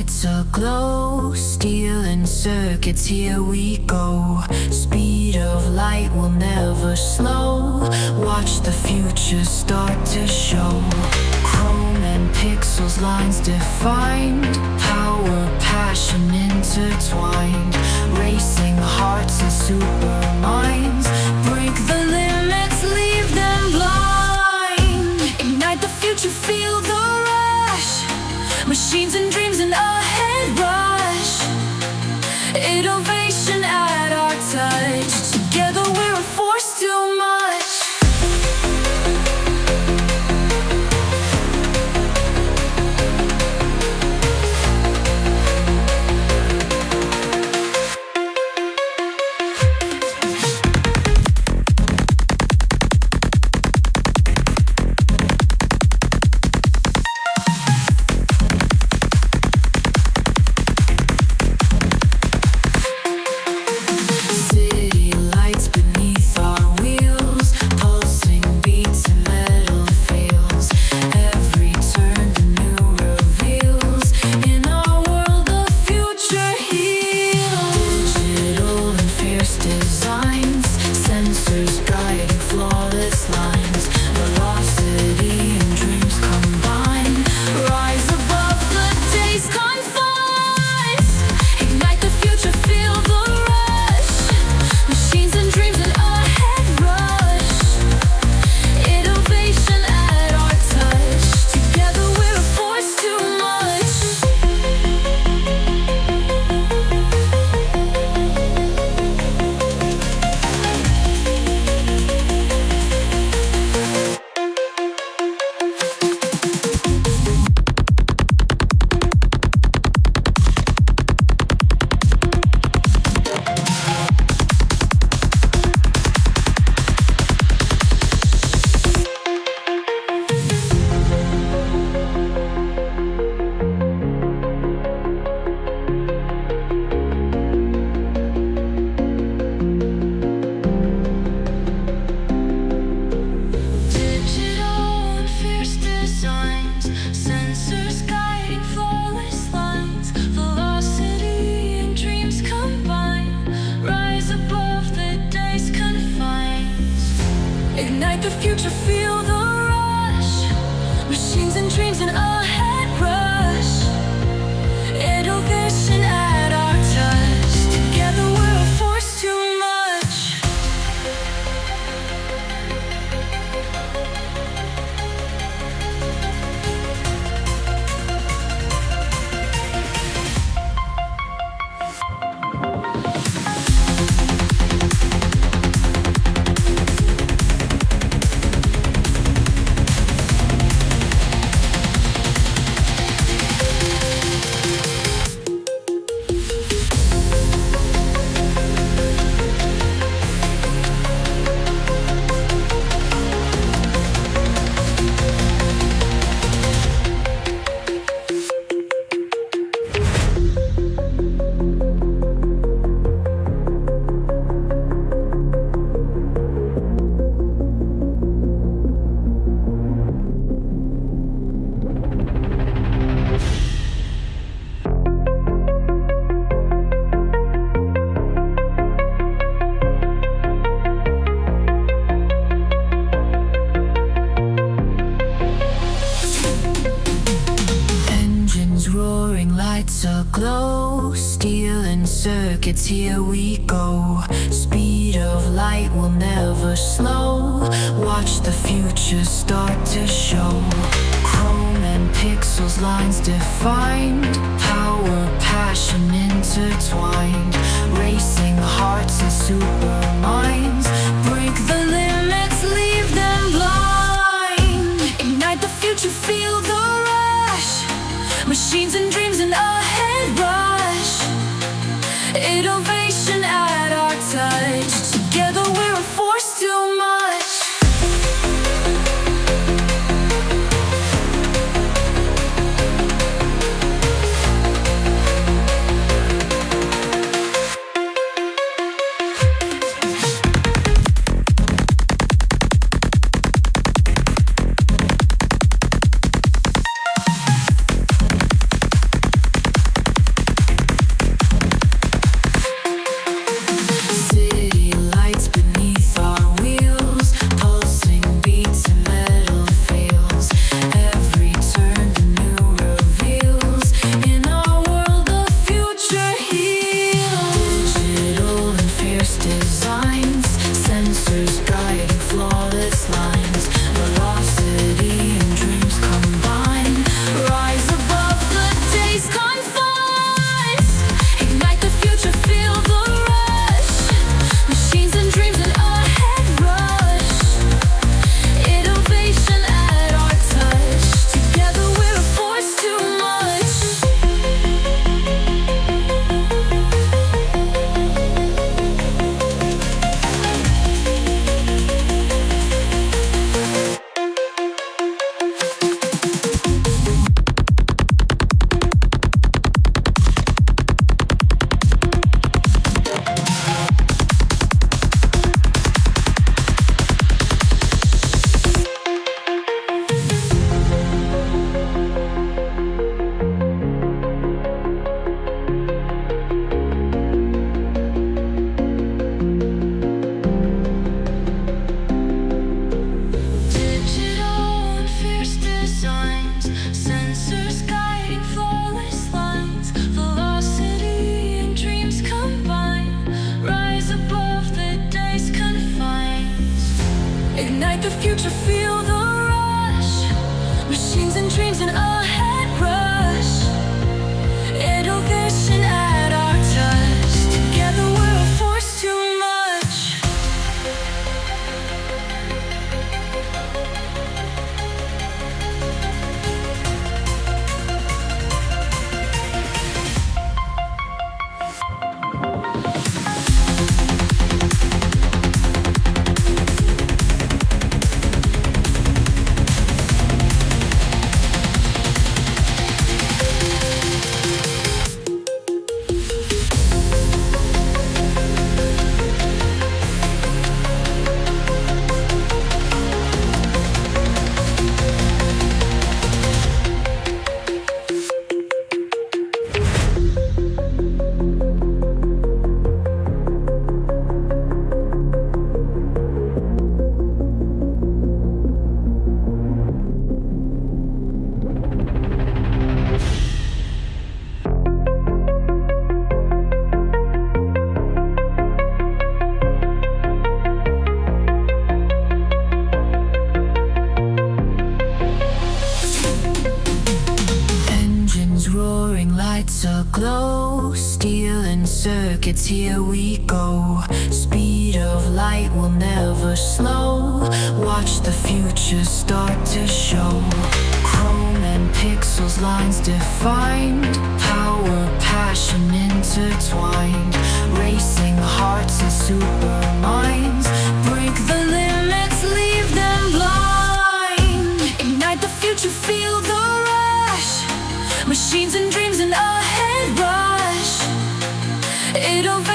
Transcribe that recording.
lights aglow, steel and circuits, here we go. Speed of light will never slow. Watch the future start to show. Chrome and pixels, lines defined. Power, passion intertwined. Racing hearts and super minds. Break the limits, leave them blind. Ignite the future, feel the rush. Machines and dreams in a head rush. Innovation at our touch. Together we're a force too much. Ignite the future, feel the rush. Machines and dreams in a head rush. Innovation at our touch. Together we're a force too much. Lights aglow, steel and circuits, here we go. Speed of light will never slow. Watch the future start to show. Chrome and pixels, lines defined. Power, passion intertwined. Racing hearts and super minds. Break the limits, leave them blind. Ignite the future, feel the rush. Machines and dreams in a head rush. Innovation at our touch. Together we're a force too much. future, feel the rush. Machines and dreams and ahead rush. Innovation at our touch. Together we're a force too much. Roaring lights aglow, steel and circuits, here we go. Speed of light will never slow. Watch the future start to show. Chrome and pixels, lines defined. Power, passion intertwined. Racing hearts and super minds. Break the limits, leave them blind. Ignite the future, feel the rush. Machines and dreams and ahead rush. Innovation